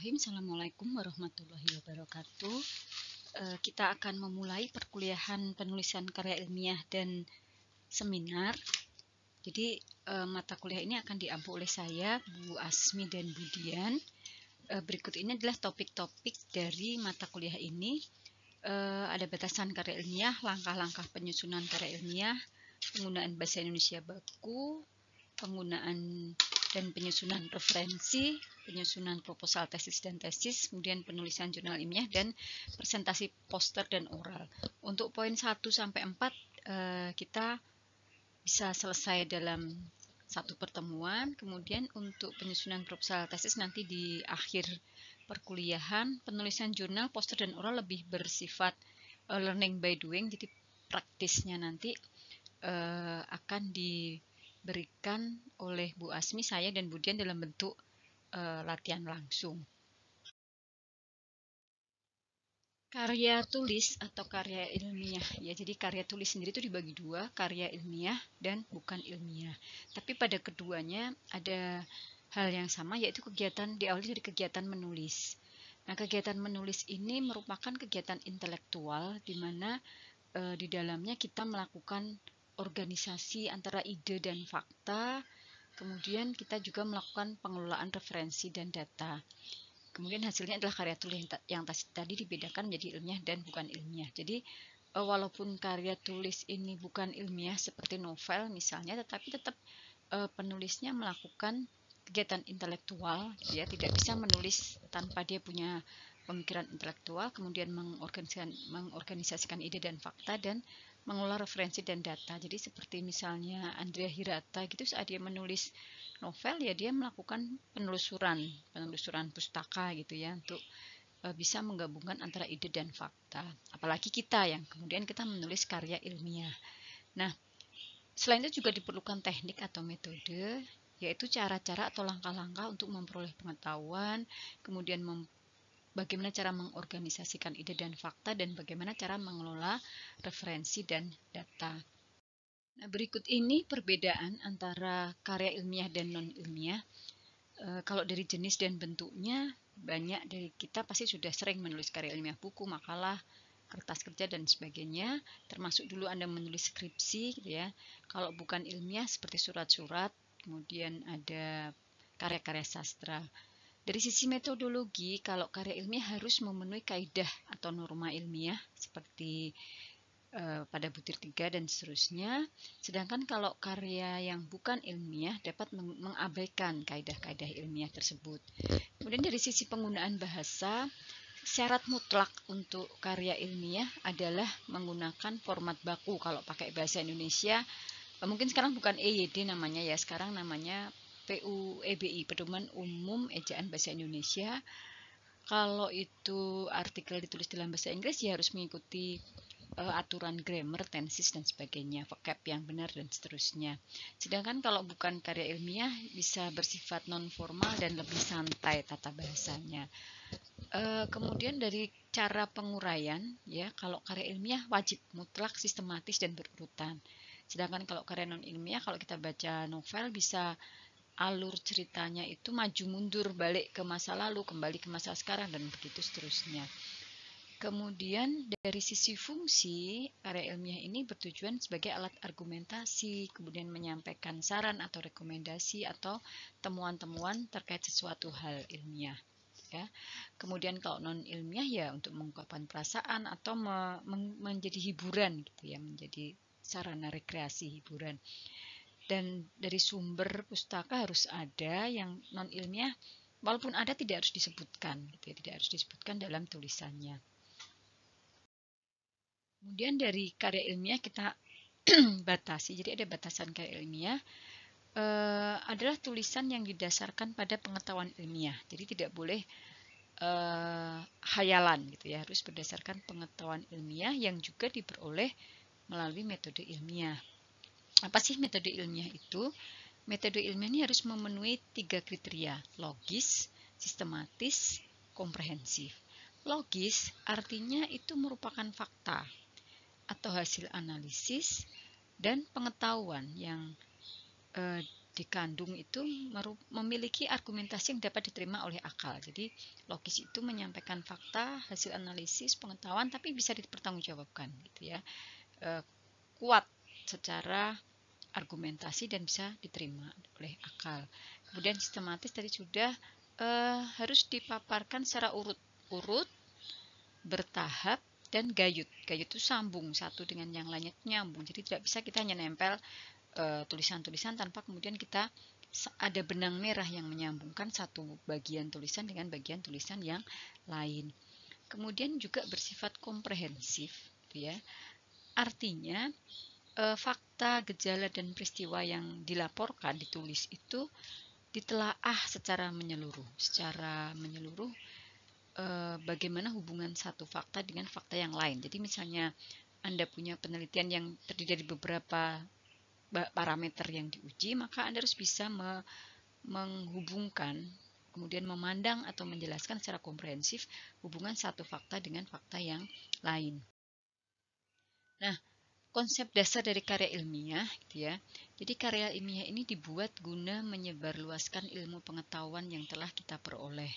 Bismillahirrahmanirrahim. Assalamualaikum warahmatullahi wabarakatuh. Kita akan memulai perkuliahan penulisan karya ilmiah dan seminar. Jadi mata kuliah ini akan diampu oleh saya, Bu Asmi dan Bu Dian. Berikut ini adalah topik-topik dari mata kuliah ini. Ada batasan karya ilmiah, langkah-langkah penyusunan karya ilmiah, penggunaan bahasa Indonesia baku, penggunaan dan penyusunan referensi, penyusunan proposal tesis dan tesis, kemudian penulisan jurnal ilmiah, dan presentasi poster dan oral. Untuk poin 1 sampai 4 kita bisa selesai dalam satu pertemuan. Kemudian untuk penyusunan proposal tesis nanti di akhir perkuliahan. Penulisan jurnal, poster, dan oral lebih bersifat learning by doing, jadi praktisnya nanti akan diberikan oleh Bu Asmi, saya, dan Bu Dian dalam bentuk latihan langsung. Karya tulis atau karya ilmiah, ya, jadi karya tulis sendiri itu dibagi dua, karya ilmiah dan bukan ilmiah. Tapi pada keduanya ada hal yang sama, yaitu kegiatan diawali dari kegiatan menulis. Nah, kegiatan menulis ini merupakan kegiatan intelektual di mana di dalamnya kita melakukan organisasi antara ide dan fakta, kemudian kita juga melakukan pengelolaan referensi dan data. Kemudian hasilnya adalah karya tulis yang tadi dibedakan menjadi ilmiah dan bukan ilmiah. Jadi walaupun karya tulis ini bukan ilmiah seperti novel misalnya, tetapi tetap penulisnya melakukan kegiatan intelektual, dia tidak bisa menulis tanpa dia punya pemikiran intelektual, kemudian mengorganisasikan ide dan fakta, dan mengelola referensi dan data. Jadi seperti misalnya Andrea Hirata gitu, saat dia menulis novel, ya dia melakukan penelusuran pustaka gitu ya, untuk bisa menggabungkan antara ide dan fakta. Apalagi kita yang kemudian kita menulis karya ilmiah. Nah, selain itu juga diperlukan teknik atau metode, yaitu cara-cara atau langkah-langkah untuk memperoleh pengetahuan, kemudian bagaimana cara mengorganisasikan ide dan fakta, dan bagaimana cara mengelola referensi dan data. Nah, berikut ini perbedaan antara karya ilmiah dan non-ilmiah. Kalau dari jenis dan bentuknya, banyak dari kita pasti sudah sering menulis karya ilmiah, buku, makalah, kertas kerja, dan sebagainya, termasuk dulu Anda menulis skripsi gitu ya. Kalau bukan ilmiah seperti surat-surat, kemudian ada karya-karya sastra. Dari sisi metodologi, kalau karya ilmiah harus memenuhi kaidah atau norma ilmiah seperti pada butir 3 dan seterusnya. Sedangkan kalau karya yang bukan ilmiah dapat mengabaikan kaidah-kaidah ilmiah tersebut. Kemudian dari sisi penggunaan bahasa, syarat mutlak untuk karya ilmiah adalah menggunakan format baku. Kalau pakai bahasa Indonesia, mungkin sekarang bukan EYD namanya ya, sekarang namanya PUEBI, Pedoman Umum Ejaan Bahasa Indonesia. Kalau itu artikel ditulis dalam bahasa Inggris, ya harus mengikuti aturan grammar, tenses, dan sebagainya, vocab yang benar, dan seterusnya. Sedangkan kalau bukan karya ilmiah, bisa bersifat non-formal dan lebih santai tata bahasanya. Kemudian dari cara penguraian, ya, kalau karya ilmiah wajib, mutlak, sistematis, dan berurutan. Sedangkan kalau karya non-ilmiah, kalau kita baca novel, bisa alur ceritanya itu maju mundur, balik ke masa lalu, kembali ke masa sekarang, dan begitu seterusnya. Kemudian dari sisi fungsi, karya ilmiah ini bertujuan sebagai alat argumentasi, kemudian menyampaikan saran atau rekomendasi atau temuan-temuan terkait sesuatu hal ilmiah. Ya. Kemudian kalau non ilmiah, ya untuk mengungkapkan perasaan atau menjadi hiburan gitu ya, menjadi sarana rekreasi hiburan. Dan dari sumber pustaka harus ada, yang non ilmiah walaupun ada tidak harus disebutkan gitu ya, tidak harus disebutkan dalam tulisannya. Kemudian dari karya ilmiah kita batasi, jadi ada batasan karya ilmiah adalah tulisan yang didasarkan pada pengetahuan ilmiah, jadi tidak boleh khayalan gitu ya, harus berdasarkan pengetahuan ilmiah yang juga diperoleh melalui metode ilmiah. Apa sih metode ilmiah itu? Metode ilmiah ini harus memenuhi 3 kriteria: logis, sistematis, komprehensif. Logis artinya itu merupakan fakta atau hasil analisis dan pengetahuan yang dikandung itu memiliki argumentasi yang dapat diterima oleh akal. Jadi logis itu menyampaikan fakta, hasil analisis, pengetahuan, tapi bisa dipertanggungjawabkan, gitu ya. Kuat secara argumentasi dan bisa diterima oleh akal. Kemudian sistematis tadi sudah harus dipaparkan secara urut-urut, bertahap, dan gayut. Gayut itu sambung satu dengan yang lainnya, nyambung. Jadi tidak bisa kita hanya nempel tulisan-tulisan tanpa kemudian kita ada benang merah yang menyambungkan satu bagian tulisan dengan bagian tulisan yang lain. Kemudian juga bersifat komprehensif, ya. Artinya fakta, gejala, dan peristiwa yang dilaporkan, ditulis itu ditelaah secara menyeluruh. Bagaimana hubungan satu fakta dengan fakta yang lain. Jadi misalnya Anda punya penelitian yang terdiri dari beberapa parameter yang diuji, maka Anda harus bisa menghubungkan, kemudian memandang atau menjelaskan secara komprehensif hubungan satu fakta dengan fakta yang lain. Nah, konsep dasar dari karya ilmiah, gitu ya. Jadi karya ilmiah ini dibuat guna menyebarluaskan ilmu pengetahuan yang telah kita peroleh.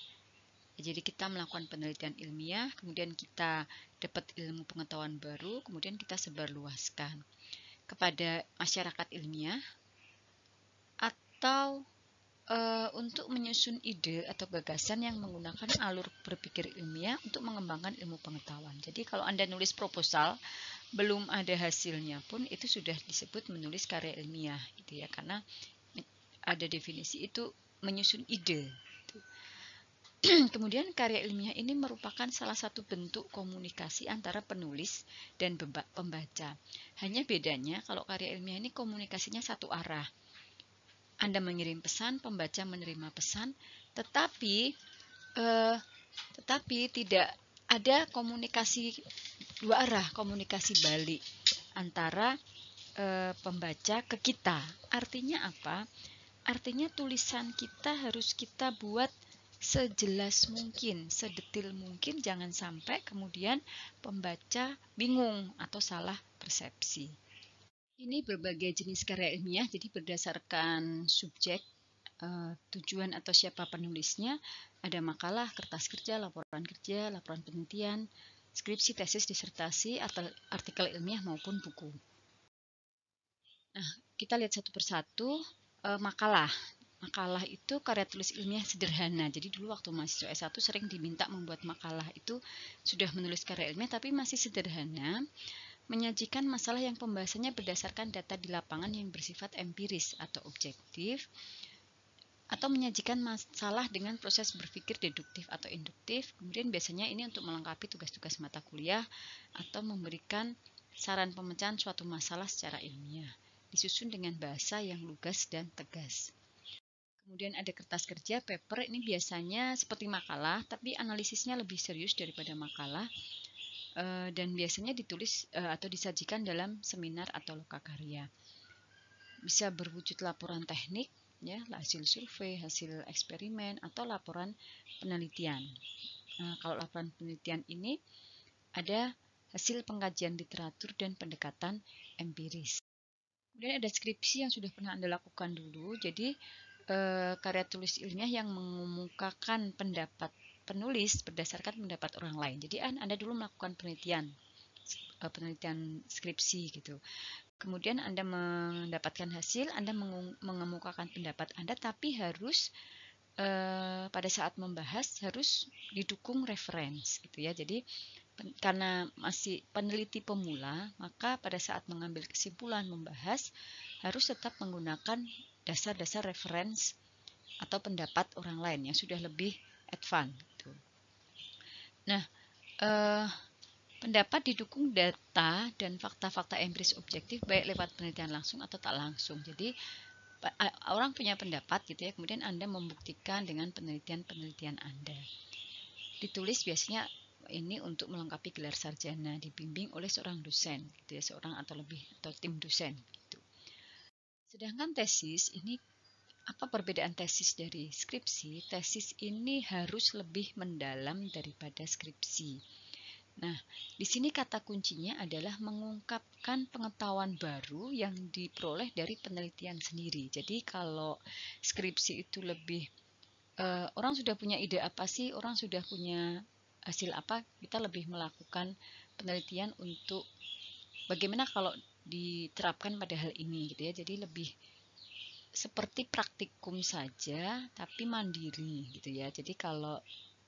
Jadi kita melakukan penelitian ilmiah, kemudian kita dapat ilmu pengetahuan baru, kemudian kita sebarluaskan kepada masyarakat ilmiah, atau untuk menyusun ide atau gagasan yang menggunakan alur berpikir ilmiah untuk mengembangkan ilmu pengetahuan. Jadi kalau Anda nulis proposal, belum ada hasilnya pun itu sudah disebut menulis karya ilmiah, gitu ya, karena ada definisi itu menyusun ide. Kemudian karya ilmiah ini merupakan salah satu bentuk komunikasi antara penulis dan pembaca. Hanya bedanya kalau karya ilmiah ini komunikasinya satu arah. Anda mengirim pesan, pembaca menerima pesan, tetapi tidak ada komunikasi dua arah, komunikasi balik antara pembaca ke kita. Artinya apa? Artinya tulisan kita harus kita buat sejelas mungkin, sedetil mungkin, jangan sampai kemudian pembaca bingung atau salah persepsi. Ini berbagai jenis karya ilmiah, jadi berdasarkan subjek, tujuan atau siapa penulisnya, ada makalah, kertas kerja, laporan penelitian, skripsi, tesis, disertasi, atau artikel ilmiah maupun buku. Nah, kita lihat satu persatu. Makalah. Makalah itu karya tulis ilmiah sederhana. Jadi dulu waktu mahasiswa S1 sering diminta membuat makalah, itu sudah menulis karya ilmiah tapi masih sederhana, menyajikan masalah yang pembahasannya berdasarkan data di lapangan yang bersifat empiris atau objektif, atau menyajikan masalah dengan proses berpikir deduktif atau induktif. Kemudian biasanya ini untuk melengkapi tugas-tugas mata kuliah atau memberikan saran pemecahan suatu masalah secara ilmiah, disusun dengan bahasa yang lugas dan tegas. Kemudian ada kertas kerja, paper, ini biasanya seperti makalah, tapi analisisnya lebih serius daripada makalah, dan biasanya ditulis atau disajikan dalam seminar atau lokakarya. Bisa berwujud laporan teknik, ya, hasil survei, hasil eksperimen, atau laporan penelitian. Kalau laporan penelitian ini ada hasil pengkajian literatur dan pendekatan empiris. Kemudian ada skripsi yang sudah pernah Anda lakukan dulu, jadi karya tulis ilmiah yang mengemukakan pendapat penulis berdasarkan pendapat orang lain. Jadi Anda dulu melakukan penelitian skripsi gitu. Kemudian Anda mendapatkan hasil, Anda mengemukakan pendapat Anda, tapi harus pada saat membahas harus didukung referensi gitu ya. Jadi karena masih peneliti pemula, maka pada saat mengambil kesimpulan membahas harus tetap menggunakan dasar-dasar referensi atau pendapat orang lain yang sudah lebih advance. Gitu. Nah, pendapat didukung data dan fakta-fakta empiris objektif baik lewat penelitian langsung atau tak langsung. Jadi orang punya pendapat gitu ya, kemudian Anda membuktikan dengan penelitian Anda. Ditulis biasanya ini untuk melengkapi gelar sarjana, dibimbing oleh seorang dosen, gitu ya, seorang atau lebih atau tim dosen. Gitu. Sedangkan tesis ini, apa perbedaan tesis dari skripsi? Tesis ini harus lebih mendalam daripada skripsi. Nah, di sini kata kuncinya adalah mengungkapkan pengetahuan baru yang diperoleh dari penelitian sendiri. Jadi kalau skripsi itu lebih orang sudah punya ide apa sih, orang sudah punya hasil apa, kita lebih melakukan penelitian untuk bagaimana kalau diterapkan pada hal ini gitu ya. Jadi lebih seperti praktikum saja tapi mandiri gitu ya. Jadi kalau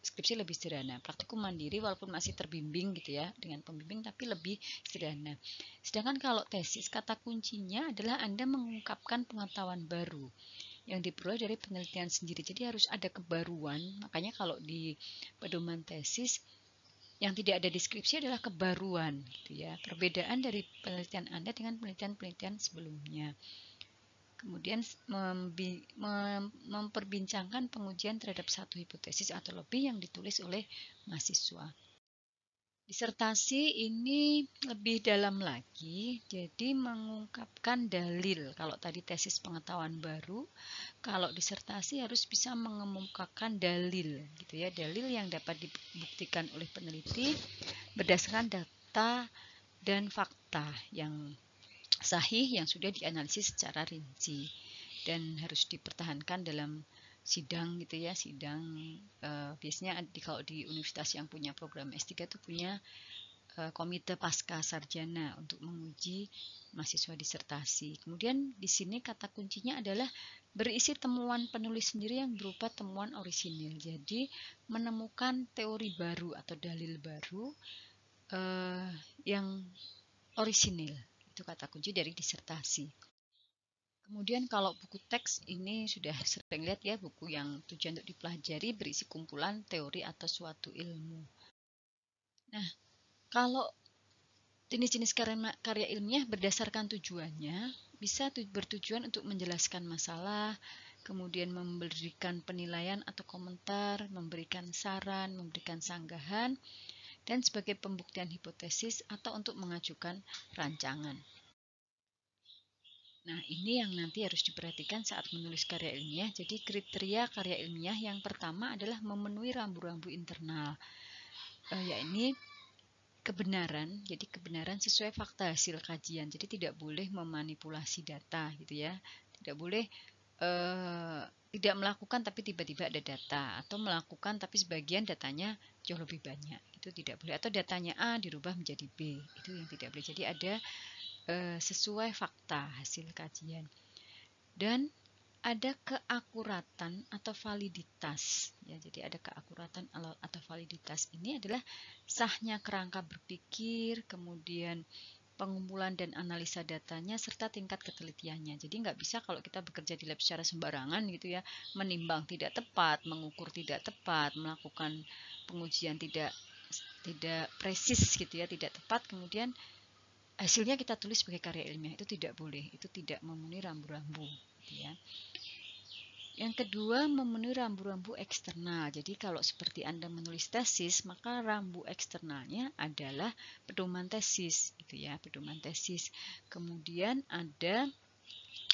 skripsi lebih sederhana, praktikum mandiri walaupun masih terbimbing gitu ya dengan pembimbing tapi lebih sederhana. Sedangkan kalau tesis kata kuncinya adalah Anda mengungkapkan pengetahuan baru yang diperoleh dari penelitian sendiri. Jadi harus ada kebaruan. Makanya kalau di pedoman tesis yang tidak ada deskripsi adalah kebaruan gitu ya. Perbedaan dari penelitian Anda dengan penelitian-penelitian sebelumnya. Kemudian memperbincangkan pengujian terhadap satu hipotesis atau lebih yang ditulis oleh mahasiswa. Disertasi ini lebih dalam lagi, jadi mengungkapkan dalil. Kalau tadi tesis pengetahuan baru, kalau disertasi harus bisa mengemukakan dalil, gitu ya, dalil yang dapat dibuktikan oleh peneliti berdasarkan data dan fakta yang sahih yang sudah dianalisis secara rinci dan harus dipertahankan dalam sidang gitu ya, sidang biasanya kalau di universitas yang punya program S3 itu punya komite pasca sarjana untuk menguji mahasiswa disertasi. Kemudian di sini kata kuncinya adalah berisi temuan penulis sendiri yang berupa temuan orisinil. Jadi menemukan teori baru atau dalil baru yang orisinil. Itu kata kunci dari disertasi. Kemudian kalau buku teks ini sudah sering lihat ya, buku yang tujuan untuk dipelajari berisi kumpulan teori atau suatu ilmu. Nah, kalau jenis-jenis karya ilmiah berdasarkan tujuannya bisa bertujuan untuk menjelaskan masalah, kemudian memberikan penilaian atau komentar, memberikan saran, memberikan sanggahan, dan sebagai pembuktian hipotesis atau untuk mengajukan rancangan. Nah, ini yang nanti harus diperhatikan saat menulis karya ilmiah. Jadi, kriteria karya ilmiah yang pertama adalah memenuhi rambu-rambu internal, yakni kebenaran. Jadi, kebenaran sesuai fakta hasil kajian. Jadi, tidak boleh memanipulasi data, gitu ya. Tidak boleh tidak melakukan tapi tiba-tiba ada data, atau melakukan tapi sebagian datanya jauh lebih banyak. Itu tidak boleh. Atau datanya A dirubah menjadi B. Itu yang tidak boleh. Jadi, ada sesuai fakta hasil kajian. Dan ada keakuratan atau validitas ya. Jadi ada keakuratan atau validitas ini adalah sahnya kerangka berpikir, kemudian pengumpulan dan analisa datanya serta tingkat ketelitiannya. Jadi nggak bisa kalau kita bekerja di lab secara sembarangan gitu ya, menimbang tidak tepat, mengukur tidak tepat, melakukan pengujian tidak presis gitu ya, tidak tepat, kemudian hasilnya kita tulis sebagai karya ilmiah. Itu tidak boleh, itu tidak memenuhi rambu-rambu gitu ya. Yang kedua, memenuhi rambu-rambu eksternal. Jadi kalau seperti Anda menulis tesis, maka rambu eksternalnya adalah pedoman tesis gitu ya, pedoman tesis. Kemudian ada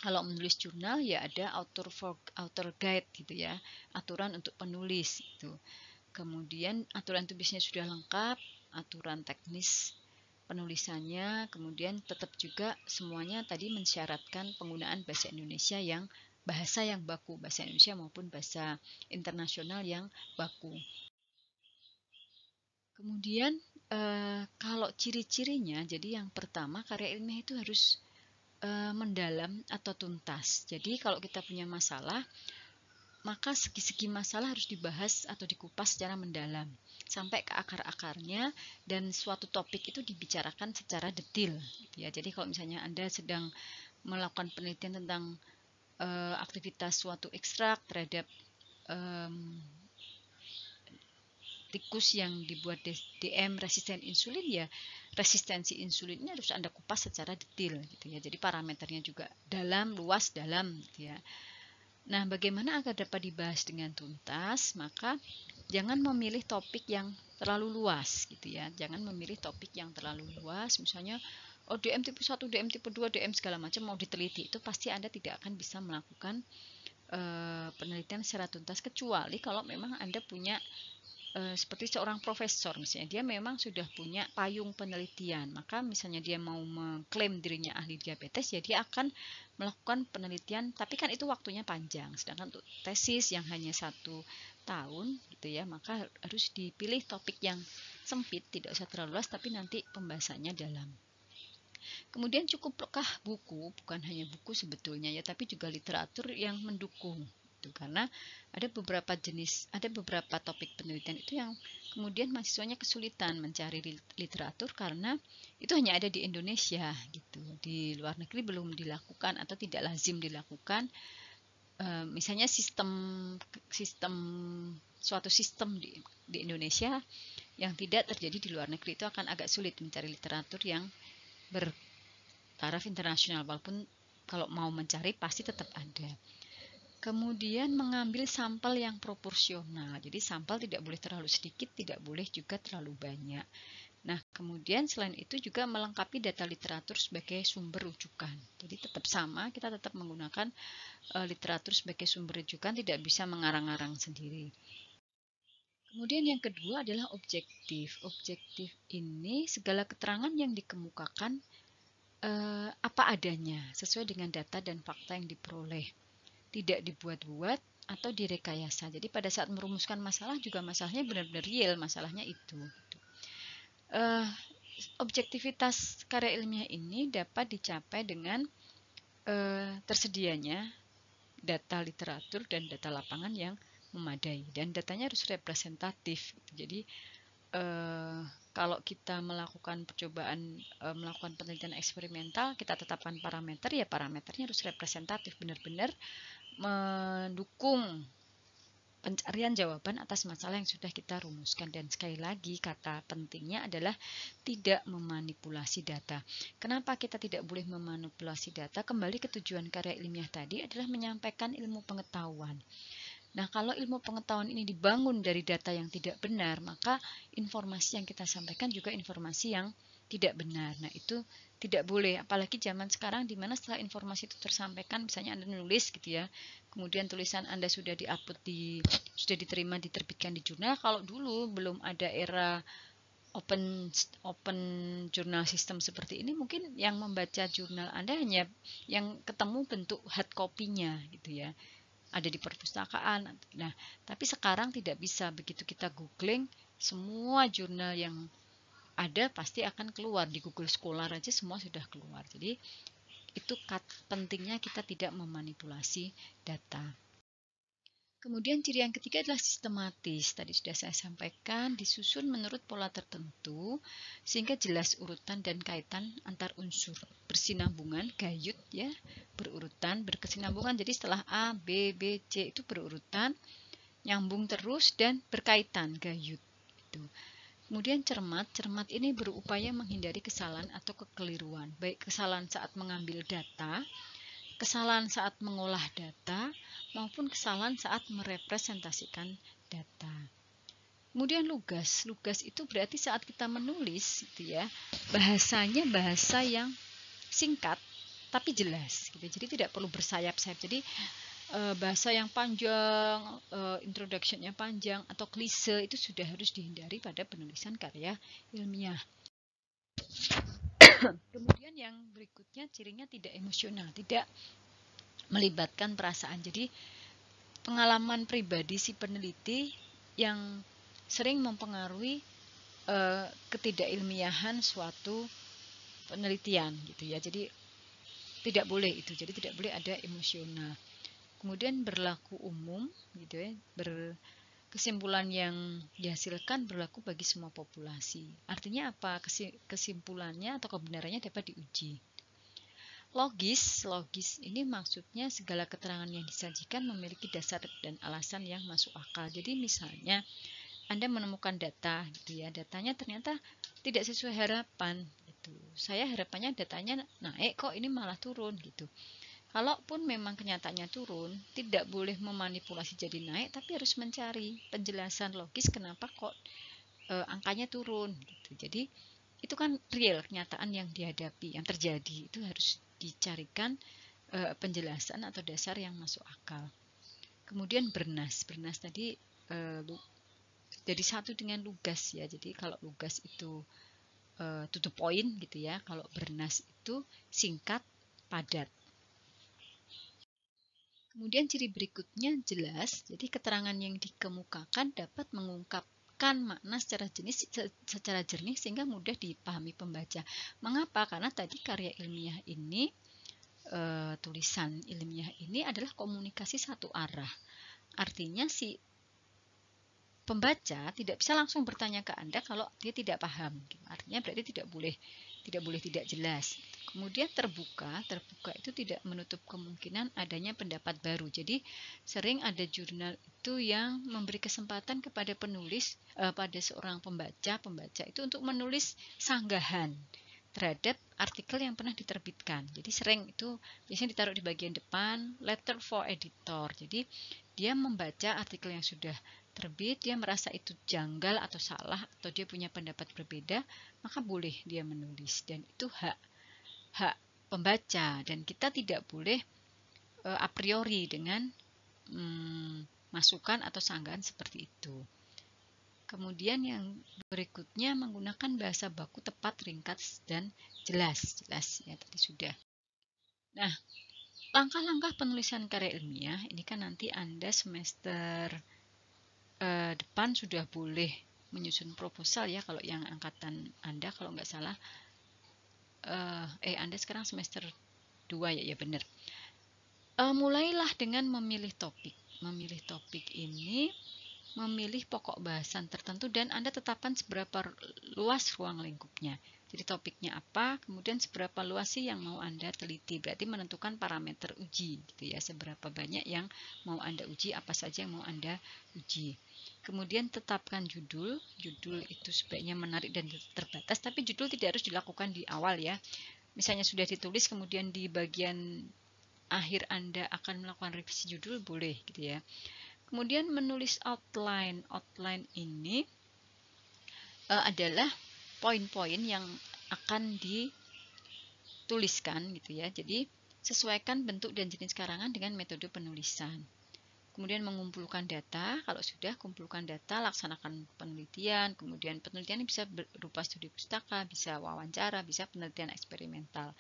kalau menulis jurnal ya ada author guide gitu ya, aturan untuk penulis itu. Kemudian aturan tulisnya sudah lengkap, aturan teknis penulisannya, kemudian tetap juga semuanya tadi mensyaratkan penggunaan bahasa Indonesia yang baku, bahasa Indonesia maupun bahasa internasional yang baku. Kemudian kalau ciri-cirinya, jadi yang pertama karya ilmiah itu harus mendalam atau tuntas. Jadi kalau kita punya masalah, maka segi-segi masalah harus dibahas atau dikupas secara mendalam sampai ke akar-akarnya, dan suatu topik itu dibicarakan secara detail gitu ya. Jadi kalau misalnya Anda sedang melakukan penelitian tentang aktivitas suatu ekstrak terhadap tikus yang dibuat DM resisten insulin, ya resistensi insulin ini harus Anda kupas secara detail gitu ya. Jadi parameternya juga dalam, luas, dalam gitu ya. Nah, bagaimana agar dapat dibahas dengan tuntas? Maka jangan memilih topik yang terlalu luas gitu ya. Jangan memilih topik yang terlalu luas, misalnya DM tipe 1, DM tipe 2, DM segala macam mau diteliti. Itu pasti Anda tidak akan bisa melakukan penelitian secara tuntas, kecuali kalau memang Anda punya seperti seorang profesor misalnya, dia memang sudah punya payung penelitian, maka misalnya dia mau mengklaim dirinya ahli diabetes, ya dia akan melakukan penelitian, tapi kan itu waktunya panjang. Sedangkan untuk tesis yang hanya 1 tahun gitu ya, maka harus dipilih topik yang sempit, tidak usah terlalu luas, tapi nanti pembahasannya dalam. Kemudian cukupkah buku, bukan hanya buku sebetulnya ya, tapi juga literatur yang mendukung. Karena ada beberapa topik penelitian itu yang kemudian mahasiswanya kesulitan mencari literatur karena itu hanya ada di Indonesia gitu. Di luar negeri belum dilakukan atau tidak lazim dilakukan. Misalnya suatu sistem di Indonesia yang tidak terjadi di luar negeri, itu akan agak sulit mencari literatur yang bertaraf internasional, walaupun kalau mau mencari pasti tetap ada. Kemudian mengambil sampel yang proporsional. Jadi sampel tidak boleh terlalu sedikit, tidak boleh juga terlalu banyak. Nah, kemudian selain itu juga melengkapi data literatur sebagai sumber rujukan. Jadi tetap sama, kita tetap menggunakan literatur sebagai sumber rujukan, tidak bisa mengarang-arang sendiri. Kemudian yang kedua adalah objektif. Objektif ini segala keterangan yang dikemukakan apa adanya, sesuai dengan data dan fakta yang diperoleh. Tidak dibuat-buat atau direkayasa. Jadi pada saat merumuskan masalah juga masalahnya benar-benar real, masalahnya itu. Objektivitas karya ilmiah ini dapat dicapai dengan tersedianya data literatur dan data lapangan yang memadai, dan datanya harus representatif. Jadi kalau kita melakukan percobaan, melakukan penelitian eksperimental, kita tetapkan parameter, ya parameternya harus representatif, benar-benar mendukung pencarian jawaban atas masalah yang sudah kita rumuskan. Dan sekali lagi, kata pentingnya adalah tidak memanipulasi data. Kenapa kita tidak boleh memanipulasi data? Kembali ke tujuan karya ilmiah tadi adalah menyampaikan ilmu pengetahuan. Nah, kalau ilmu pengetahuan ini dibangun dari data yang tidak benar, maka informasi yang kita sampaikan juga informasi yang tidak benar. Nah, itu tidak boleh, apalagi zaman sekarang di mana setelah informasi itu tersampaikan, misalnya Anda nulis gitu ya, kemudian tulisan Anda sudah sudah diterima, diterbitkan di jurnal. Kalau dulu belum ada era open jurnal system seperti ini, mungkin yang membaca jurnal Anda hanya yang ketemu bentuk hard copy-nya gitu ya, ada di perpustakaan. Nah, tapi sekarang tidak bisa, begitu kita googling, semua jurnal yang ada pasti akan keluar. Di Google Scholar aja semua sudah keluar. Jadi itu pentingnya kita tidak memanipulasi data. Kemudian ciri yang ketiga adalah sistematis. Tadi sudah saya sampaikan, disusun menurut pola tertentu sehingga jelas urutan dan kaitan antar unsur. Bersinambungan, gayut ya, berurutan, berkesinambungan. Jadi setelah A, B, B, C itu berurutan, nyambung terus dan berkaitan, gayut. Itu. Kemudian cermat ini berupaya menghindari kesalahan atau kekeliruan, baik kesalahan saat mengambil data, kesalahan saat mengolah data, maupun kesalahan saat merepresentasikan data. Kemudian lugas itu berarti saat kita menulis gitu ya, bahasanya bahasa yang singkat tapi jelas gitu. Jadi tidak perlu bersayap-sayap. Jadi bahasa yang panjang, introduction-nya panjang atau klise itu sudah harus dihindari pada penulisan karya ilmiah. Kemudian yang berikutnya, cirinya tidak emosional, tidak melibatkan perasaan. Jadi pengalaman pribadi si peneliti yang sering mempengaruhi ketidakilmiahan suatu penelitian gitu ya. Jadi tidak boleh itu. Jadi tidak boleh ada emosional. Kemudian berlaku umum gitu ya. Kesimpulan yang dihasilkan berlaku bagi semua populasi. Artinya apa? Kesimpulannya atau kebenarannya dapat diuji. Logis ini maksudnya segala keterangan yang disajikan memiliki dasar dan alasan yang masuk akal. Jadi misalnya Anda menemukan data gitu ya, datanya ternyata tidak sesuai harapan gitu. Saya harapannya datanya naik, kok ini malah turun gitu. Kalaupun memang kenyataannya turun, tidak boleh memanipulasi jadi naik, tapi harus mencari penjelasan logis kenapa kok angkanya turun gitu. Jadi itu kan real, kenyataan yang dihadapi, yang terjadi, itu harus dicarikan penjelasan atau dasar yang masuk akal. Kemudian bernas tadi jadi satu dengan lugas ya. Jadi kalau lugas itu to the point gitu ya. Kalau bernas itu singkat, padat. Kemudian ciri berikutnya jelas. Jadi keterangan yang dikemukakan dapat mengungkapkan makna secara jernih sehingga mudah dipahami pembaca. Mengapa? Karena tadi karya ilmiah ini, tulisan ilmiah ini adalah komunikasi satu arah. Artinya si pembaca tidak bisa langsung bertanya ke Anda kalau dia tidak paham. Artinya berarti tidak boleh tidak jelas. Kemudian terbuka itu tidak menutup kemungkinan adanya pendapat baru. Jadi sering ada jurnal itu yang memberi kesempatan kepada penulis, pada seorang pembaca itu untuk menulis sanggahan terhadap artikel yang pernah diterbitkan. Jadi sering itu biasanya ditaruh di bagian depan, letter for editor. Jadi dia membaca artikel yang sudah terbit, dia merasa itu janggal atau salah atau dia punya pendapat berbeda, maka boleh dia menulis dan itu hak pembaca dan kita tidak boleh a priori dengan masukan atau sanggahan seperti itu. Kemudian yang berikutnya menggunakan bahasa baku tepat, ringkas dan jelas ya tadi sudah. Nah, langkah-langkah penulisan karya ilmiah ini kan nanti Anda semester depan sudah boleh menyusun proposal ya kalau yang angkatan Anda, kalau nggak salah Anda sekarang semester 2 ya benar. Mulailah dengan memilih topik. Memilih topik ini memilih pokok bahasan tertentu dan Anda tetapkan seberapa luas ruang lingkupnya. Jadi topiknya apa, kemudian seberapa luas sih yang mau Anda teliti. Berarti menentukan parameter uji gitu ya, seberapa banyak yang mau Anda uji, apa saja yang mau Anda uji. Kemudian tetapkan judul. Judul itu sebaiknya menarik dan terbatas, tapi judul tidak harus dilakukan di awal ya. Misalnya sudah ditulis kemudian di bagian akhir Anda akan melakukan revisi judul, boleh gitu ya. Kemudian menulis outline. Outline ini adalah poin-poin yang akan dituliskan gitu ya. Jadi sesuaikan bentuk dan jenis karangan dengan metode penulisan. Kemudian mengumpulkan data, kalau sudah kumpulkan data, laksanakan penelitian. Kemudian penelitian ini bisa berupa studi pustaka, bisa wawancara, bisa penelitian eksperimental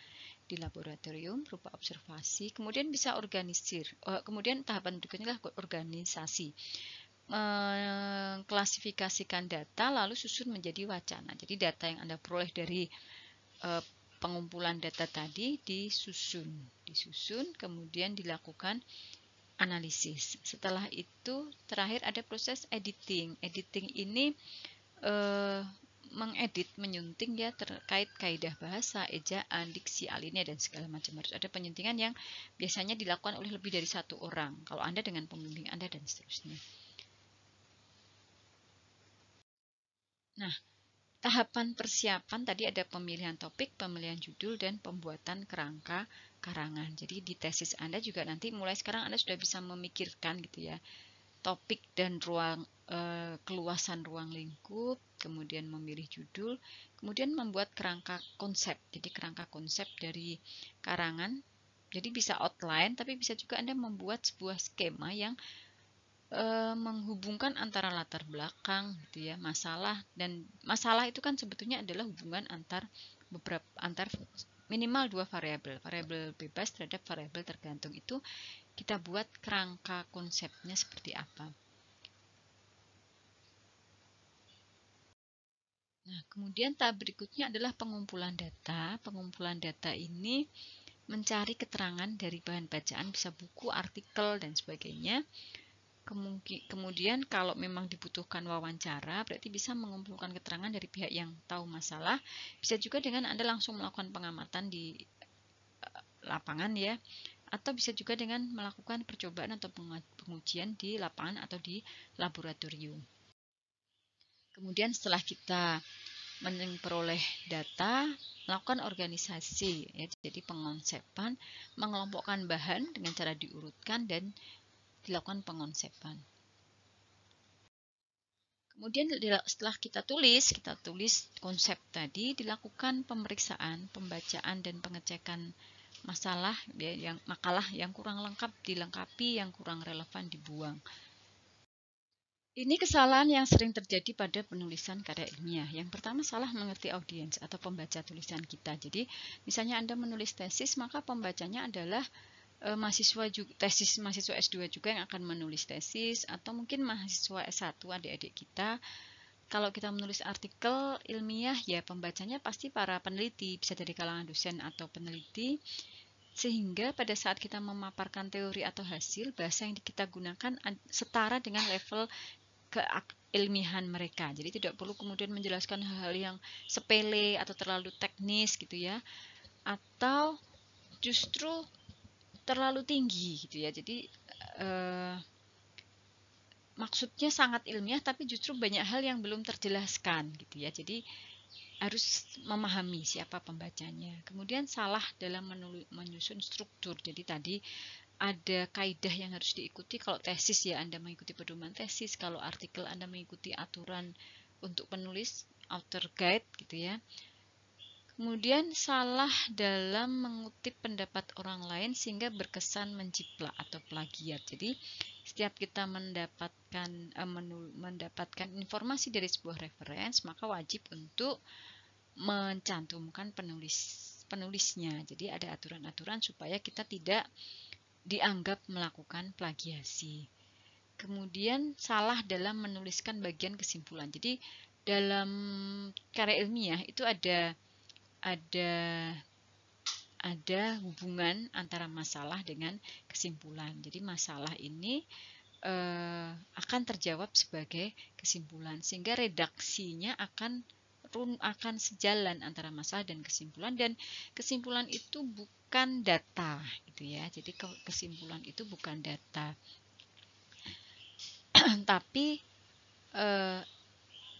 di laboratorium berupa observasi. Kemudian bisa organisir. Kemudian tahapan berikutnya adalah organisasi. Mengklasifikasikan data lalu susun menjadi wacana. Jadi data yang Anda peroleh dari pengumpulan data tadi disusun, kemudian dilakukan analisis. Setelah itu terakhir ada proses editing. Editing ini mengedit, menyunting ya terkait kaidah bahasa, ejaan, diksi, alinea dan segala macam. Harus ada penyuntingan yang biasanya dilakukan oleh lebih dari satu orang. Kalau Anda dengan pembimbing Anda dan seterusnya. Nah, tahapan persiapan tadi ada pemilihan topik, pemilihan judul, dan pembuatan kerangka karangan. Jadi di tesis Anda juga nanti mulai sekarang Anda sudah bisa memikirkan gitu ya, topik dan keluasan ruang lingkup, kemudian memilih judul, kemudian membuat kerangka konsep. Jadi kerangka konsep dari karangan, jadi bisa outline, tapi bisa juga Anda membuat sebuah skema yang menghubungkan antara latar belakang gitu ya, masalah, dan masalah itu kan sebetulnya adalah hubungan antar minimal dua variabel bebas terhadap variabel tergantung. Itu kita buat kerangka konsepnya seperti apa. Nah, kemudian tahap berikutnya adalah pengumpulan data. Pengumpulan data ini mencari keterangan dari bahan bacaan, bisa buku, artikel, dan sebagainya. Kemudian kalau memang dibutuhkan wawancara, berarti bisa mengumpulkan keterangan dari pihak yang tahu masalah. Bisa juga dengan Anda langsung melakukan pengamatan di lapangan ya, atau bisa juga dengan melakukan percobaan atau pengujian di lapangan atau di laboratorium. Kemudian setelah kita memperoleh data, melakukan organisasi, ya, jadi pengonsepan, mengelompokkan bahan dengan cara diurutkan dan dilakukan pengonsepan. Kemudian setelah kita tulis konsep tadi, dilakukan pemeriksaan, pembacaan dan pengecekan masalah, ya, yang makalah yang kurang lengkap dilengkapi, yang kurang relevan dibuang. Ini kesalahan yang sering terjadi pada penulisan karya ilmiah. Yang pertama, salah mengerti audiens atau pembaca tulisan kita. Jadi, misalnya Anda menulis tesis, maka pembacanya adalah mahasiswa juga, tesis mahasiswa S2 juga yang akan menulis tesis, atau mungkin mahasiswa S1 adik-adik kita. Kalau kita menulis artikel ilmiah, ya pembacanya pasti para peneliti, bisa dari kalangan dosen atau peneliti. Sehingga pada saat kita memaparkan teori atau hasil, bahasa yang kita gunakan setara dengan level keilmiahan mereka. Jadi tidak perlu kemudian menjelaskan hal-hal yang sepele atau terlalu teknis gitu ya. Atau justru terlalu tinggi gitu ya. Jadi maksudnya sangat ilmiah tapi justru banyak hal yang belum terjelaskan gitu ya. Jadi harus memahami siapa pembacanya. Kemudian salah dalam menyusun struktur. Jadi tadi ada kaidah yang harus diikuti. Kalau tesis ya Anda mengikuti pedoman tesis, kalau artikel Anda mengikuti aturan untuk penulis, author guide gitu ya. Kemudian salah dalam mengutip pendapat orang lain sehingga berkesan menjiplak atau plagiat. Jadi setiap kita mendapatkan informasi dari sebuah reference, maka wajib untuk mencantumkan penulisnya. Jadi ada aturan-aturan supaya kita tidak dianggap melakukan plagiasi. Kemudian salah dalam menuliskan bagian kesimpulan. Jadi dalam karya ilmiah itu ada ada hubungan antara masalah dengan kesimpulan. Jadi masalah ini akan terjawab sebagai kesimpulan, sehingga redaksinya akan sejalan antara masalah dan kesimpulan, dan kesimpulan itu bukan data gitu ya. Jadi kesimpulan itu bukan data. Tapi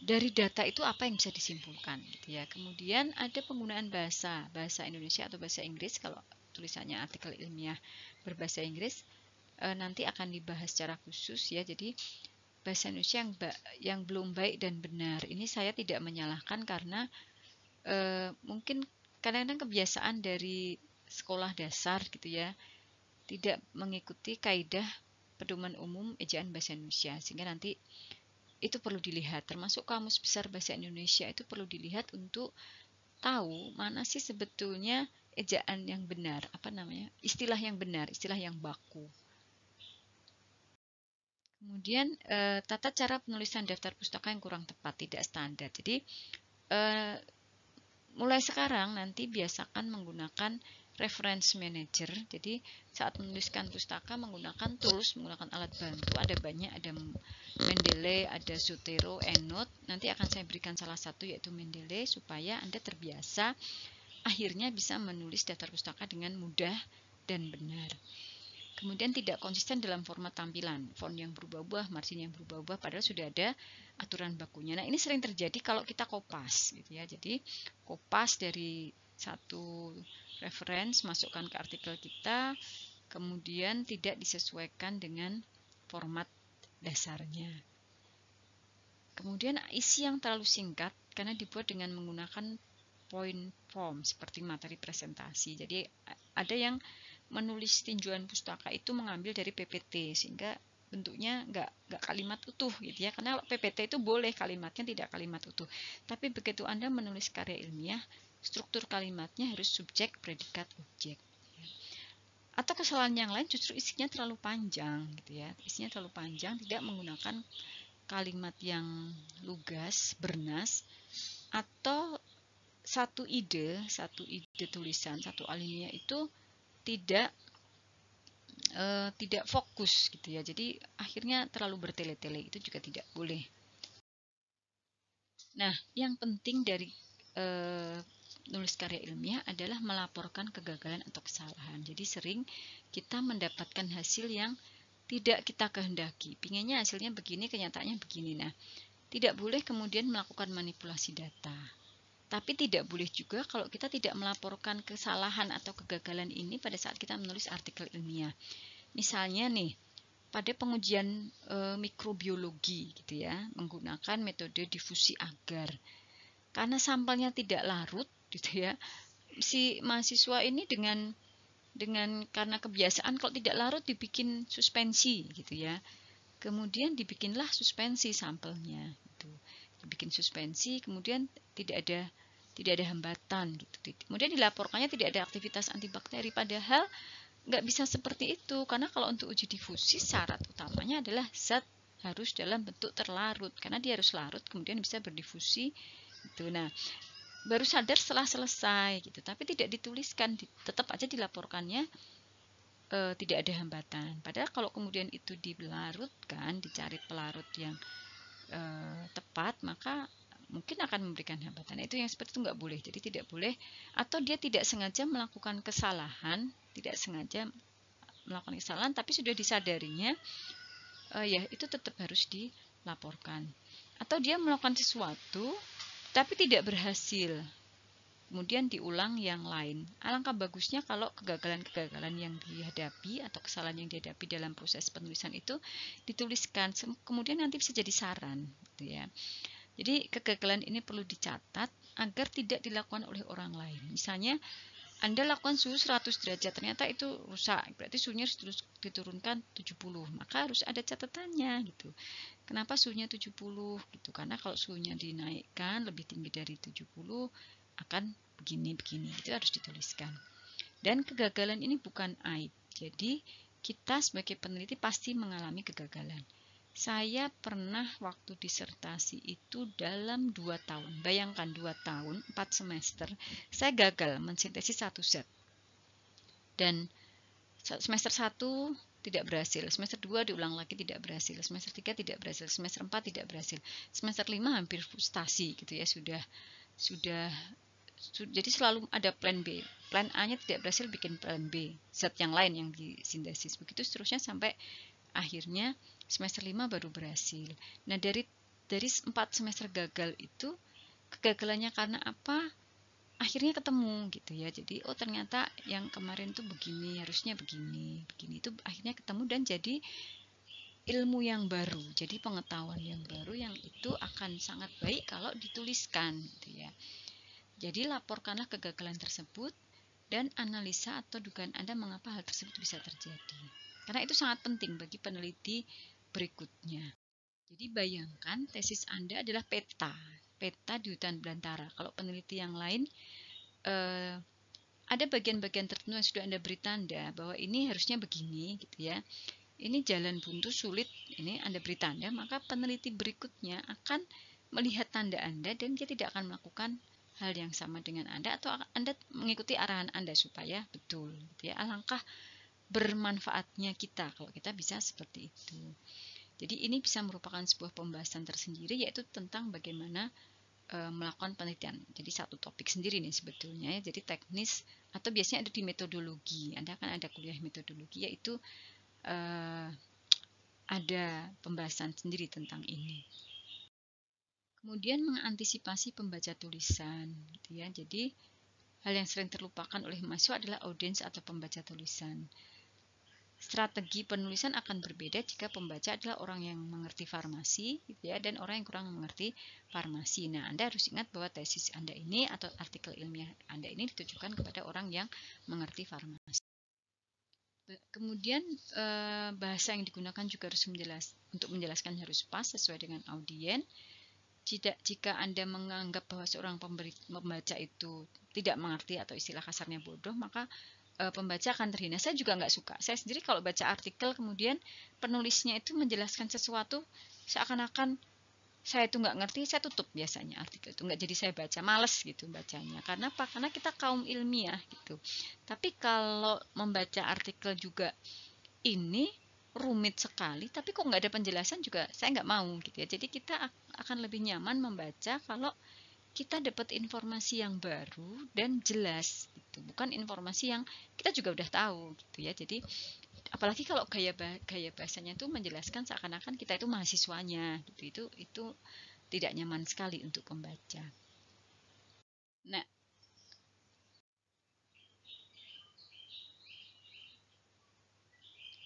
dari data itu apa yang bisa disimpulkan gitu ya. Kemudian ada penggunaan bahasa Indonesia atau bahasa Inggris. Kalau tulisannya artikel ilmiah berbahasa Inggris nanti akan dibahas secara khusus ya. Jadi bahasa Indonesia yang belum baik dan benar ini saya tidak menyalahkan, karena mungkin kadang-kadang kebiasaan dari sekolah dasar gitu ya, tidak mengikuti kaidah pedoman umum ejaan bahasa Indonesia, sehingga nanti itu perlu dilihat. Termasuk kamus besar bahasa Indonesia itu perlu dilihat untuk tahu mana sih sebetulnya ejaan yang benar, istilah yang benar, istilah yang baku. Kemudian tata cara penulisan daftar pustaka yang kurang tepat, tidak standar. Jadi mulai sekarang nanti biasakan menggunakan reference manager. Jadi saat menuliskan pustaka menggunakan tools, menggunakan alat bantu, ada banyak, ada Mendeley, ada Zotero, EndNote. Nanti akan saya berikan salah satu, yaitu Mendeley, supaya Anda terbiasa akhirnya bisa menulis daftar pustaka dengan mudah dan benar. Kemudian tidak konsisten dalam format tampilan, font yang berubah-ubah, margin yang berubah-ubah, padahal sudah ada aturan bakunya. Nah, ini sering terjadi kalau kita kopas gitu ya. Jadi kopas dari satu reference, masukkan ke artikel kita, kemudian tidak disesuaikan dengan format dasarnya. Kemudian isi yang terlalu singkat karena dibuat dengan menggunakan point form seperti materi presentasi. Jadi ada yang menulis tinjauan pustaka itu mengambil dari PPT, sehingga bentuknya nggak kalimat utuh gitu ya. Karena PPT itu boleh kalimatnya tidak kalimat utuh. Tapi begitu Anda menulis karya ilmiah, struktur kalimatnya harus subjek, predikat, objek. Atau kesalahan yang lain justru isinya terlalu panjang gitu ya. Isinya terlalu panjang, tidak menggunakan kalimat yang lugas, bernas, atau satu ide tulisan, satu alinea itu tidak fokus gitu ya. Jadi akhirnya terlalu bertele-tele, itu juga tidak boleh. Nah, yang penting dari nulis karya ilmiah adalah melaporkan kegagalan atau kesalahan. Jadi sering kita mendapatkan hasil yang tidak kita kehendaki. Pinginnya hasilnya begini, kenyataannya begini. Nah, tidak boleh kemudian melakukan manipulasi data. Tapi tidak boleh juga kalau kita tidak melaporkan kesalahan atau kegagalan ini pada saat kita menulis artikel ilmiah. Misalnya nih, pada pengujian mikrobiologi gitu ya, menggunakan metode difusi agar. Karena sampelnya tidak larut gitu ya, si mahasiswa ini dengan karena kebiasaan kalau tidak larut dibikin suspensi gitu ya. kemudian dibikinlah suspensi sampelnya gitu. Dibikin suspensi, kemudian tidak ada hambatan gitu. Kemudian dilaporkannya tidak ada aktivitas antibakteri, padahal nggak bisa seperti itu, karena kalau untuk uji difusi syarat utamanya adalah zat harus dalam bentuk terlarut, karena dia harus larut kemudian bisa berdifusi gitu. Nah, baru sadar setelah selesai gitu, tapi tidak dituliskan, tetap aja dilaporkannya tidak ada hambatan. Padahal kalau kemudian itu dilarutkan, dicari pelarut yang tepat, maka mungkin akan memberikan hambatan. Nah, itu yang seperti itu nggak boleh. Jadi tidak boleh, atau dia tidak sengaja melakukan kesalahan, tapi sudah disadarinya, ya itu tetap harus dilaporkan. Atau dia melakukan sesuatu tapi tidak berhasil, kemudian diulang yang lain. Alangkah bagusnya kalau kegagalan-kegagalan yang dihadapi atau kesalahan yang dihadapi dalam proses penulisan itu dituliskan, kemudian nanti bisa jadi saran gitu ya. Jadi kegagalan ini perlu dicatat agar tidak dilakukan oleh orang lain. Misalnya Anda lakukan suhu 100 derajat, ternyata itu rusak, berarti suhunya harus diturunkan 70, maka harus ada catatannya gitu. Kenapa suhunya 70 gitu? Karena kalau suhunya dinaikkan lebih tinggi dari 70 akan begini-begini, itu harus dituliskan. Dan kegagalan ini bukan aib. Jadi kita sebagai peneliti pasti mengalami kegagalan. Saya pernah waktu disertasi itu dalam 2 tahun. Bayangkan 2 tahun, 4 semester, saya gagal mensintesis satu zat. Dan semester 1 tidak berhasil, semester 2 diulang lagi tidak berhasil, semester 3 tidak berhasil, semester 4 tidak berhasil, semester 5 hampir frustasi gitu ya, sudah jadi selalu ada plan B. Plan A-nya tidak berhasil, bikin plan B, zat yang lain yang disintesis. Begitu seterusnya sampai akhirnya semester 5 baru berhasil. Nah, dari 4 semester gagal itu, kegagalannya karena apa? Akhirnya ketemu gitu ya. Jadi oh ternyata yang kemarin tuh begini, harusnya begini itu akhirnya ketemu dan jadi ilmu yang baru. Jadi pengetahuan yang baru yang itu akan sangat baik kalau dituliskan gitu ya. Jadi laporkanlah kegagalan tersebut dan analisa atau dugaan Anda mengapa hal tersebut bisa terjadi. Karena itu sangat penting bagi peneliti berikutnya. Jadi bayangkan tesis Anda adalah peta di hutan belantara. Kalau peneliti yang lain ada bagian-bagian tertentu yang sudah Anda beri tanda bahwa ini harusnya begini gitu ya. Ini jalan buntu sulit, ini Anda beri tanda, maka peneliti berikutnya akan melihat tanda Anda dan dia tidak akan melakukan hal yang sama dengan Anda, atau Anda mengikuti arahan Anda supaya betul gitu ya. Alangkah bermanfaatnya kita kalau kita bisa seperti itu. Jadi ini bisa merupakan sebuah pembahasan tersendiri, yaitu tentang bagaimana melakukan penelitian. Jadi satu topik sendiri nih sebetulnya ya. Jadi teknis atau biasanya ada di metodologi. Anda akan ada kuliah metodologi, yaitu ada pembahasan sendiri tentang ini. Kemudian mengantisipasi pembaca tulisan gitu ya. Jadi hal yang sering terlupakan oleh mahasiswa adalah audiens atau pembaca tulisan. Strategi penulisan akan berbeda jika pembaca adalah orang yang mengerti farmasi gitu ya, dan orang yang kurang mengerti farmasi. Nah, Anda harus ingat bahwa tesis Anda ini atau artikel ilmiah Anda ini ditujukan kepada orang yang mengerti farmasi. Kemudian bahasa yang digunakan juga harus untuk menjelaskan harus pas sesuai dengan audien. Jika Anda menganggap bahwa seorang pembaca itu tidak mengerti atau istilah kasarnya bodoh, maka pembaca akan terhina. Saya juga nggak suka. Saya sendiri kalau baca artikel kemudian penulisnya itu menjelaskan sesuatu seakan-akan saya itu nggak ngerti, saya tutup biasanya artikel itu, nggak jadi saya baca, males gitu bacanya. Karena apa? Karena kita kaum ilmiah gitu. Tapi kalau membaca artikel juga ini rumit sekali, tapi kok nggak ada penjelasan juga saya nggak mau gitu ya. Jadi kita akan lebih nyaman membaca kalau kita dapat informasi yang baru dan jelas gitu. Bukan informasi yang kita juga udah tahu gitu ya. Jadi apalagi kalau gaya bahasanya itu menjelaskan seakan-akan kita itu mahasiswanya gitu. Itu tidak nyaman sekali untuk pembaca.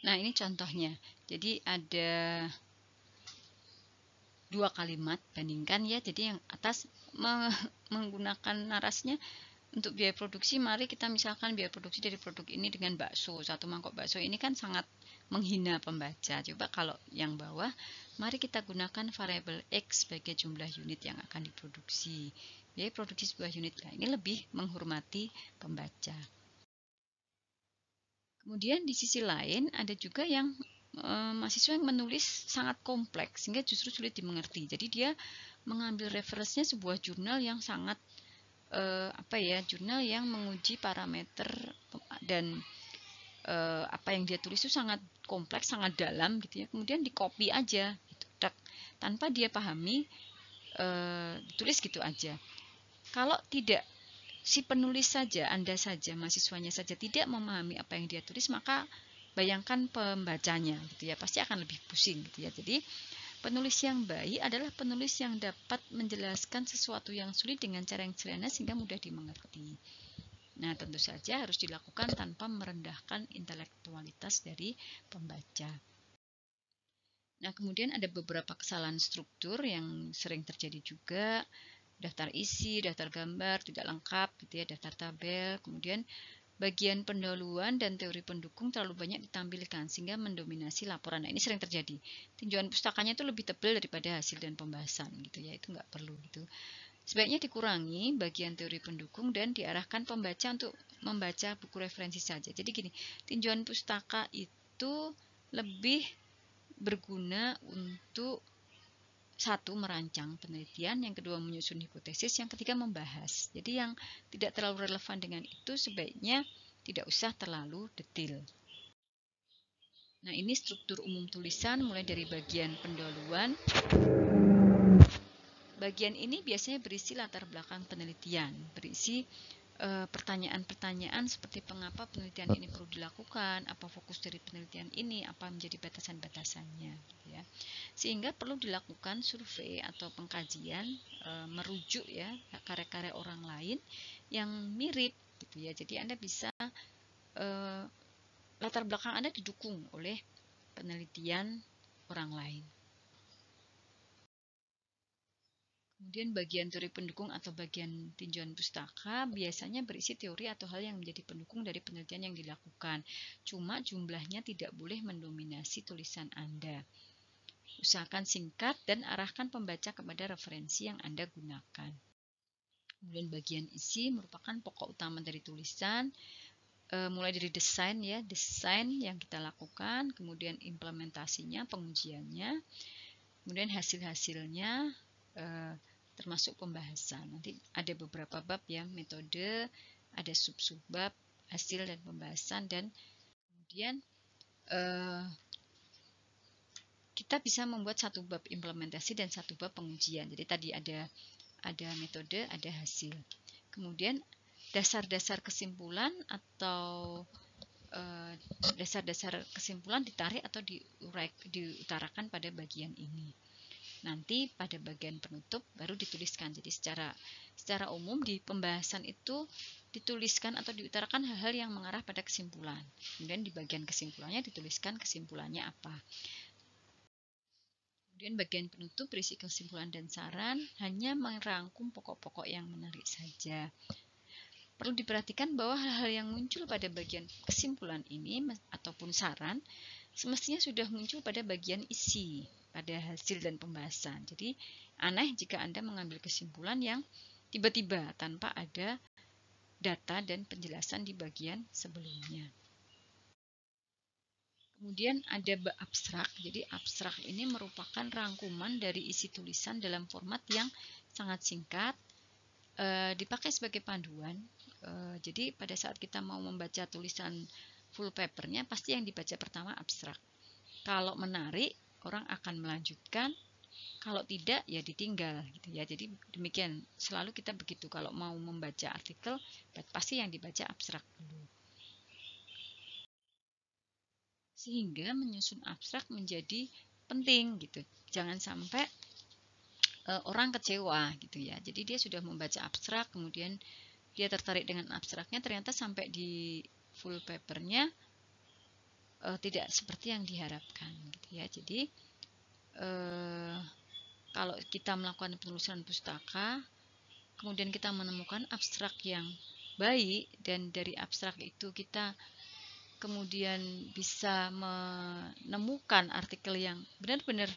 Nah, ini contohnya. Jadi ada 2 kalimat bandingkan ya. Jadi yang atas menggunakan narasinya untuk biaya produksi, mari kita misalkan biaya produksi dari produk ini dengan bakso, 1 mangkok bakso ini kan sangat menghina pembaca. Coba kalau yang bawah, mari kita gunakan variabel X sebagai jumlah unit yang akan diproduksi. Biaya produksi sebuah unit, nah ini lebih menghormati pembaca. Kemudian di sisi lain ada juga yang mahasiswa yang menulis sangat kompleks sehingga justru sulit dimengerti. Jadi dia mengambil referensinya sebuah jurnal yang sangat jurnal yang menguji parameter dan apa yang dia tulis itu sangat kompleks, sangat dalam gitu ya. Kemudian di copy aja gitu, tanpa dia pahami, tulis gitu aja. Kalau tidak, si penulis saja, Anda saja, mahasiswanya saja tidak memahami apa yang dia tulis, maka bayangkan pembacanya gitu ya, pasti akan lebih pusing gitu ya. Jadi penulis yang baik adalah penulis yang dapat menjelaskan sesuatu yang sulit dengan cara yang sederhana sehingga mudah dimengerti. Nah, tentu saja harus dilakukan tanpa merendahkan intelektualitas dari pembaca. Nah, kemudian ada beberapa kesalahan struktur yang sering terjadi juga. Daftar isi, daftar gambar tidak lengkap gitu ya, daftar tabel. Kemudian bagian pendahuluan dan teori pendukung terlalu banyak ditampilkan sehingga mendominasi laporan. Nah, ini sering terjadi. Tinjauan pustakanya itu lebih tebal daripada hasil dan pembahasan gitu ya, itu nggak perlu gitu. Sebaiknya dikurangi bagian teori pendukung dan diarahkan pembaca untuk membaca buku referensi saja. Jadi gini, tinjauan pustaka itu lebih berguna untuk satu, merancang penelitian, yang kedua menyusun hipotesis, yang ketiga membahas. Jadi yang tidak terlalu relevan dengan itu sebaiknya tidak usah terlalu detail. Nah, ini struktur umum tulisan mulai dari bagian pendahuluan. Bagian ini biasanya berisi latar belakang penelitian, berisi pertanyaan-pertanyaan seperti mengapa penelitian ini perlu dilakukan, apa fokus dari penelitian ini, apa menjadi batasan-batasannya, gitu ya. Sehingga perlu dilakukan survei atau pengkajian merujuk ya karya-karya orang lain yang mirip, gitu ya. Jadi Anda bisa latar belakang Anda didukung oleh penelitian orang lain. Kemudian bagian teori pendukung atau bagian tinjauan pustaka biasanya berisi teori atau hal yang menjadi pendukung dari penelitian yang dilakukan. Cuma jumlahnya tidak boleh mendominasi tulisan Anda. Usahakan singkat dan arahkan pembaca kepada referensi yang Anda gunakan. Kemudian bagian isi merupakan pokok utama dari tulisan, mulai dari desain ya, desain yang kita lakukan, kemudian implementasinya, pengujiannya, kemudian hasil-hasilnya, termasuk pembahasan. Nanti ada beberapa bab ya, metode, ada sub-sub bab, hasil dan pembahasan, dan kemudian kita bisa membuat satu bab implementasi dan satu bab pengujian. Jadi tadi ada metode, ada hasil. Kemudian dasar-dasar kesimpulan atau dasar-dasar kesimpulan ditarik atau diutarakan pada bagian ini. Nanti pada bagian penutup baru dituliskan. Jadi secara umum di pembahasan itu dituliskan atau diutarakan hal-hal yang mengarah pada kesimpulan. Kemudian di bagian kesimpulannya dituliskan kesimpulannya apa. Kemudian bagian penutup berisi kesimpulan dan saran, hanya merangkum pokok-pokok yang menarik saja. Perlu diperhatikan bahwa hal-hal yang muncul pada bagian kesimpulan ini ataupun saran semestinya sudah muncul pada bagian isi, pada hasil dan pembahasan. Jadi aneh jika Anda mengambil kesimpulan yang tiba-tiba tanpa ada data dan penjelasan di bagian sebelumnya. Kemudian ada abstrak. Jadi abstrak ini merupakan rangkuman dari isi tulisan dalam format yang sangat singkat, dipakai sebagai panduan. Jadi pada saat kita mau membaca tulisan full papernya, pasti yang dibaca pertama abstrak. Kalau menarik, orang akan melanjutkan. Kalau tidak, ya ditinggal gitu ya. Jadi demikian, selalu kita begitu. Kalau mau membaca artikel, pasti yang dibaca abstrak dulu. Sehingga menyusun abstrak menjadi penting gitu. Jangan sampai orang kecewa gitu ya. Jadi dia sudah membaca abstrak, kemudian dia tertarik dengan abstraknya, ternyata sampai di full papernya tidak seperti yang diharapkan gitu ya. Jadi kalau kita melakukan penelusuran pustaka, kemudian kita menemukan abstrak yang baik dan dari abstrak itu kita kemudian bisa menemukan artikel yang benar-benar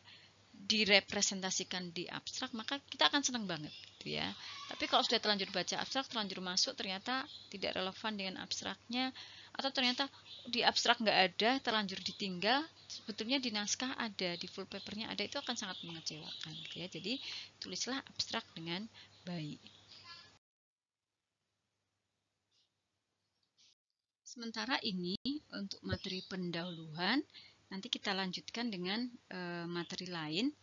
direpresentasikan di abstrak, maka kita akan senang banget gitu ya. Tapi kalau sudah terlanjur baca abstrak, terlanjur masuk, ternyata tidak relevan dengan abstraknya, atau ternyata di abstrak nggak ada, terlanjur ditinggal, sebetulnya di naskah ada, di full papernya ada, itu akan sangat mengecewakan gitu ya. Jadi tulislah abstrak dengan baik. Sementara ini untuk materi pendahuluan, nanti kita lanjutkan dengan materi lain.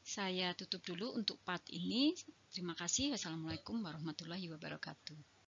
Saya tutup dulu untuk part ini. Terima kasih. Wassalamualaikum warahmatullahi wabarakatuh.